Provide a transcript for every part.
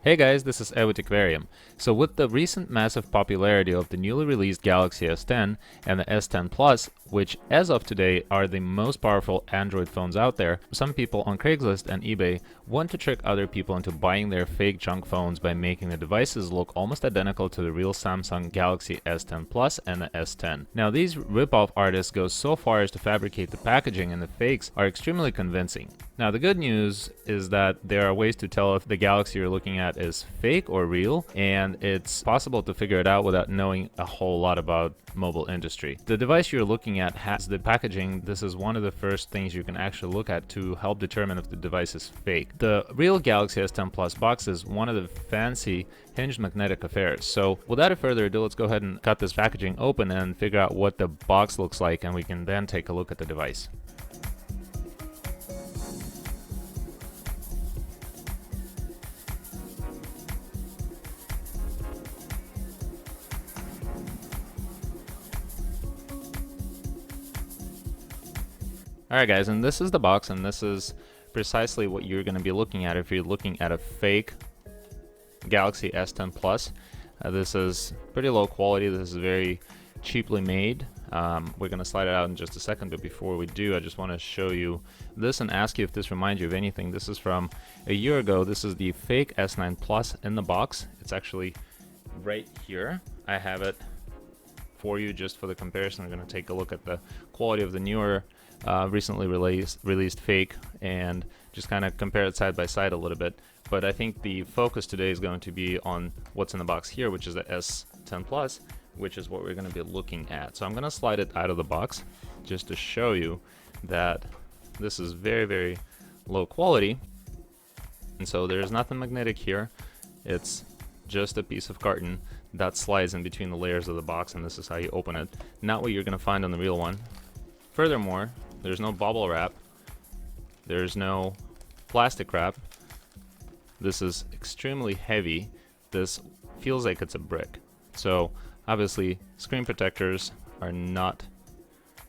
Hey guys, this is Aquarium. So with the recent massive popularity of the newly released Galaxy S10 and the S10 Plus, which as of today are the most powerful Android phones out there, some people on Craigslist and eBay want to trick other people into buying their fake junk phones by making the devices look almost identical to the real Samsung Galaxy S10 Plus and the S10. Now these rip-off artists go so far as to fabricate the packaging, and the fakes are extremely convincing. Now the good news is that there are ways to tell if the Galaxy you're looking at is fake or real, and it's possible to figure it out without knowing a whole lot about mobile industry. The device you're looking at has the packaging. This is one of the first things you can actually look at to help determine if the device is fake. The real Galaxy S10 Plus box is one of the fancy hinged magnetic affairs. So without further ado, let's go ahead and cut this packaging open and figure out what the box looks like, and we can then take a look at the device. Alright guys, and this is the box, and this is precisely what you're going to be looking at if you're looking at a fake Galaxy S10 Plus. This is pretty low quality. This is very cheaply made. We're going to slide it out in just a second, but before we do, I just want to show you this and ask you if this reminds you of anything. This is from a year ago. This is the fake S9 Plus in the box. It's actually right here. I have it for you just for the comparison. I'm going to take a look at the quality of the newer recently released fake and just kind of compare it side by side a little bit. But I think the focus today is going to be on what's in the box here, which is the S10 Plus, which is what we're going to be looking at. So I'm going to slide it out of the box just to show you that this is very, very low quality. And so there's nothing magnetic here. It's just a piece of carton that slides in between the layers of the box, and this is how you open it. Not what you're going to find on the real one. Furthermore, there's no bubble wrap. There's no plastic wrap. This is extremely heavy. This feels like it's a brick. So obviously screen protectors are not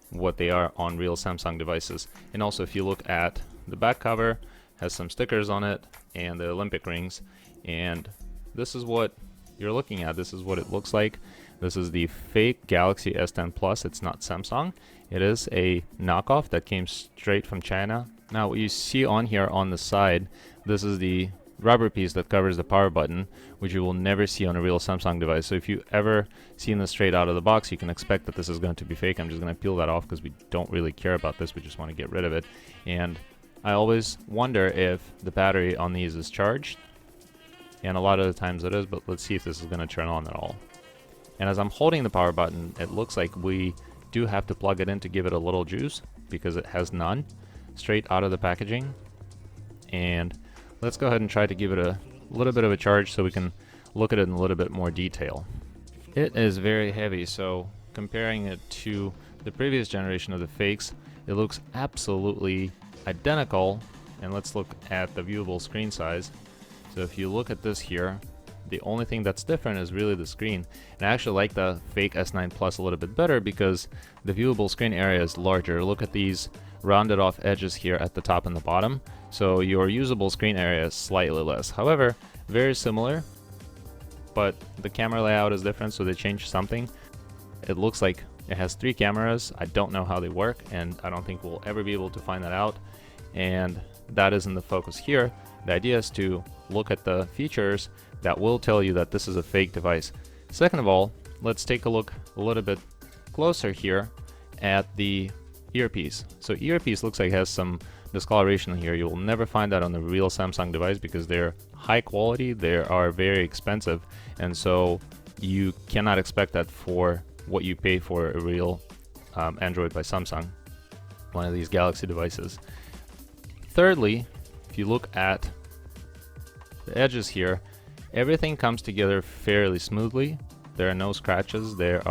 what they are on real Samsung devices. And also, if you look at the back cover, has some stickers on it and the Olympic rings, and this is what you're looking at. This is what it looks like. This is the fake Galaxy S10 Plus. It's not Samsung. It is a knockoff that came straight from China. Now what you see on here on the side, this is the rubber piece that covers the power button, which you will never see on a real Samsung device. So if you ever seen this straight out of the box, you can expect that this is going to be fake. I'm just going to peel that off because we don't really care about this. We just want to get rid of it. And I always wonder if the battery on these is charged. And a lot of the times it is, but let's see if this is going to turn on at all. And as I'm holding the power button, it looks like we do have to plug it in to give it a little juice, because it has none straight out of the packaging. And let's go ahead and try to give it a little bit of a charge so we can look at it in a little bit more detail. It is very heavy, so comparing it to the previous generation of the fakes, it looks absolutely identical. And let's look at the viewable screen size. So if you look at this here, the only thing that's different is really the screen. And I actually like the fake S9 Plus a little bit better because the viewable screen area is larger. Look at these rounded off edges here at the top and the bottom. So your usable screen area is slightly less. However, very similar, but the camera layout is different, so they changed something. It looks like it has 3 cameras. I don't know how they work, and I don't think we'll ever be able to find that out. And that isn't the focus here. The idea is to look at the features that will tell you that this is a fake device. Second of all, let's take a look a little bit closer here at the earpiece. So earpiece looks like it has some discoloration here. You will never find that on the real Samsung device because they're high quality, they are very expensive, and so you cannot expect that for what you pay for a real Android by Samsung, one of these Galaxy devices. Thirdly, if you look at the edges here, everything comes together fairly smoothly. There are no scratches. There's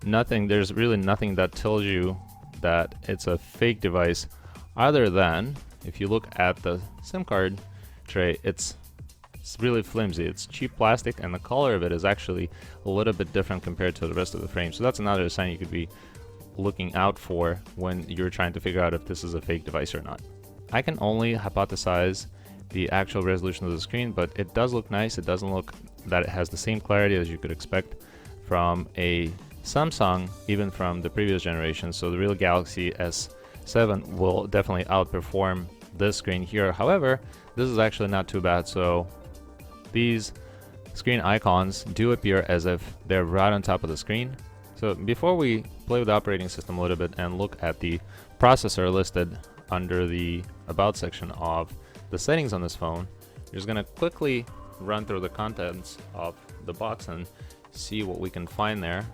really nothing that tells you that it's a fake device, other than if you look at the SIM card tray, it's really flimsy. It's cheap plastic, and the color of it is actually a little bit different compared to the rest of the frame. So that's another sign you could be looking out for when you're trying to figure out if this is a fake device or not. I can only hypothesize the actual resolution of the screen, but it does look nice. It doesn't look that it has the same clarity as you could expect from a Samsung, even from the previous generation. So the real Galaxy S7 will definitely outperform this screen here. However, this is actually not too bad. So these screen icons do appear as if they're right on top of the screen. So before we play with the operating system a little bit and look at the processor listed under the About section of the settings on this phone, we're just gonna quickly run through the contents of the box and see what we can find there.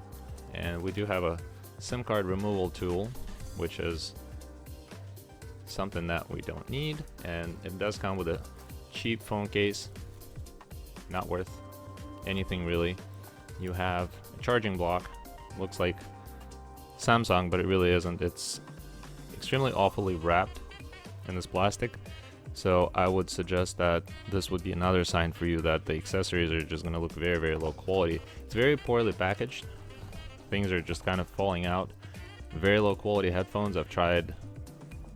And we do have a SIM card removal tool, which is something that we don't need, and it does come with a cheap phone case, not worth anything really. You have a charging block, looks like Samsung, but it really isn't. It's extremely awfully wrapped in this plastic, so I would suggest that this would be another sign for you that the accessories are just going to look very, very low quality. It's very poorly packaged. Things are just kind of falling out. Very low quality headphones. I've tried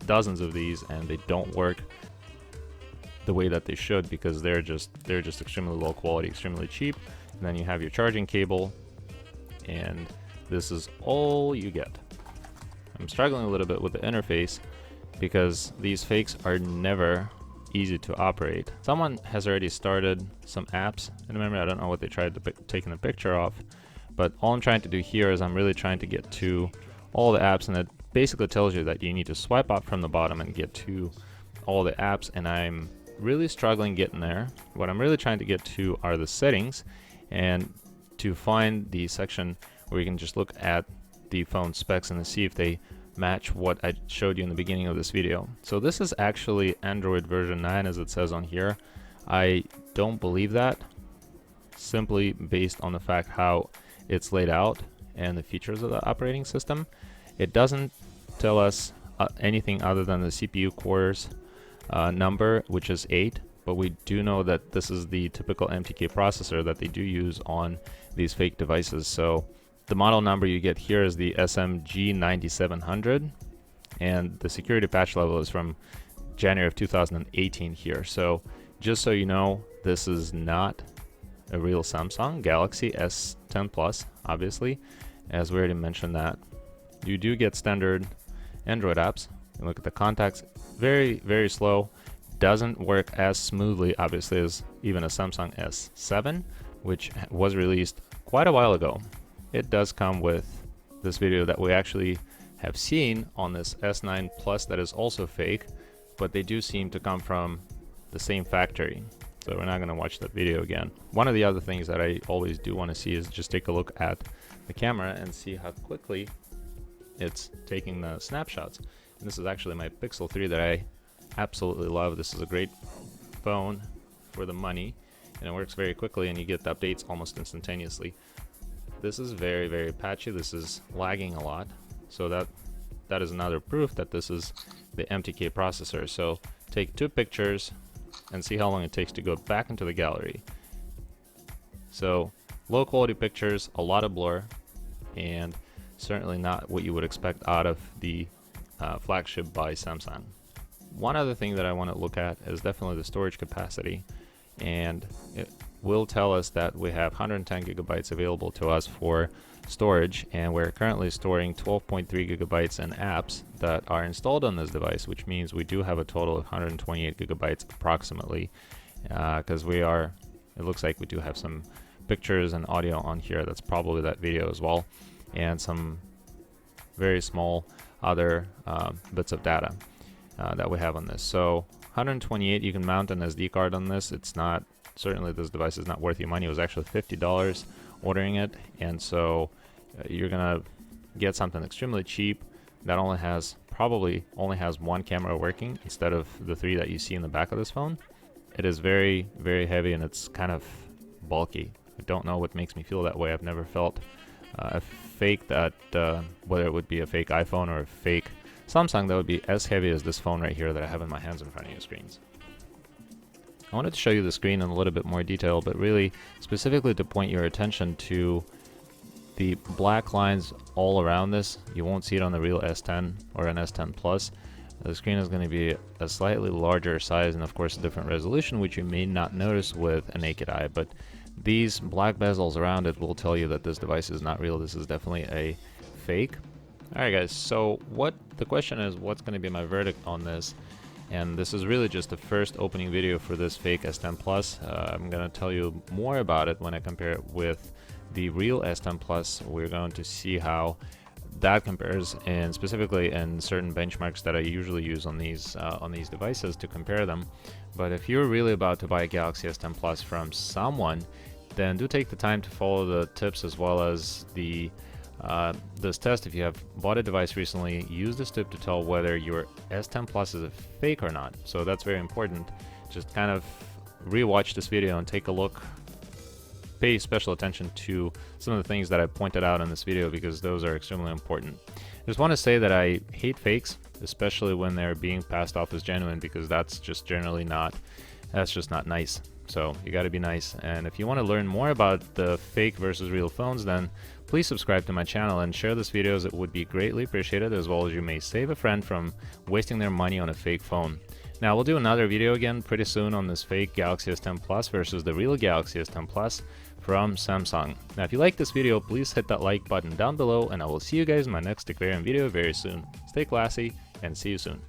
dozens of these and they don't work the way that they should, because they're just extremely low quality, extremely cheap. And then you have your charging cable, and this is all you get. I'm struggling a little bit with the interface because these fakes are never easy to operate. Someone has already started some apps in memory. I don't know what they tried to taking the picture of, but all I'm trying to do here is I'm really trying to get to all the apps, and it basically tells you that you need to swipe up from the bottom and get to all the apps, and I'm really struggling getting there. What I'm really trying to get to are the settings, and to find the section where you can just look at the phone specs and see if they match what I showed you in the beginning of this video. So this is actually Android version 9 as it says on here. I don't believe that, simply based on the fact how it's laid out and the features of the operating system. It doesn't tell us anything other than the CPU cores number, which is 8, but we do know that this is the typical MTK processor that they do use on these fake devices. So the model number you get here is the SMG 9700, and the security patch level is from January of 2018 here. So just so you know, this is not a real Samsung Galaxy S10 Plus, obviously, as we already mentioned that. You do get standard Android apps. You look at the contacts, very, very slow. Doesn't work as smoothly, obviously, as even a Samsung S7, which was released quite a while ago. It does come with this video that we actually have seen on this S9 Plus that is also fake, but they do seem to come from the same factory. So we're not going to watch that video again. One of the other things that I always do want to see is just take a look at the camera and see how quickly it's taking the snapshots. And this is actually my Pixel 3 that I absolutely love. This is a great phone for the money, and it works very quickly, and you get the updates almost instantaneously. This is very, very patchy. This is lagging a lot, so that is another proof that this is the MTK processor. So take 2 pictures and see how long it takes to go back into the gallery. So low quality pictures, a lot of blur, and certainly not what you would expect out of the flagship by Samsung. One other thing that I want to look at is definitely the storage capacity, and it will tell us that we have 110 gigabytes available to us for storage, and we're currently storing 12.3 gigabytes in apps that are installed on this device, which means we do have a total of 128 gigabytes approximately, because it looks like we do have some pictures and audio on here. That's probably that video as well, and some very small other bits of data that we have on this. So 128, you can mount an SD card on this. It's not, certainly this device is not worth your money. It was actually $50 ordering it, and so you're gonna get something extremely cheap that probably only has 1 camera working instead of the 3 that you see in the back of this phone. It is very, very heavy, and it's kind of bulky. I don't know what makes me feel that way. I've never felt a fake that, whether it would be a fake iPhone or a fake Samsung, that would be as heavy as this phone right here that I have in my hands in front of you screens. I wanted to show you the screen in a little bit more detail, but really specifically to point your attention to the black lines all around this. You won't see it on the real S10 or an S10 Plus, The screen is going to be a slightly larger size and of course a different resolution, which you may not notice with a naked eye, but these black bezels around it will tell you that this device is not real. This is definitely a fake. Alright guys, so the question is, what's going to be my verdict on this? And this is really just the first opening video for this fake S10 Plus. I'm going to tell you more about it when I compare it with the real S10 Plus. We're going to see how that compares, and specifically in certain benchmarks that I usually use on these devices to compare them. But if you're really about to buy a Galaxy S10 Plus from someone, then do take the time to follow the tips as well as this test. If you have bought a device recently, use this tip to tell whether your S10 Plus is a fake or not. So that's very important. Just kind of rewatch this video and take a look. Pay special attention to some of the things that I pointed out in this video because those are extremely important. I just want to say that I hate fakes, especially when they're being passed off as genuine, because that's just not nice. So you got to be nice. And if you want to learn more about the fake versus real phones, then please subscribe to my channel and share this video, as it would be greatly appreciated, as well as you may save a friend from wasting their money on a fake phone. Now we'll do another video again pretty soon on this fake Galaxy S10 Plus versus the real Galaxy S10 Plus from Samsung. Now if you like this video, please hit that like button down below, and I will see you guys in my next aquarium video very soon. Stay classy and see you soon.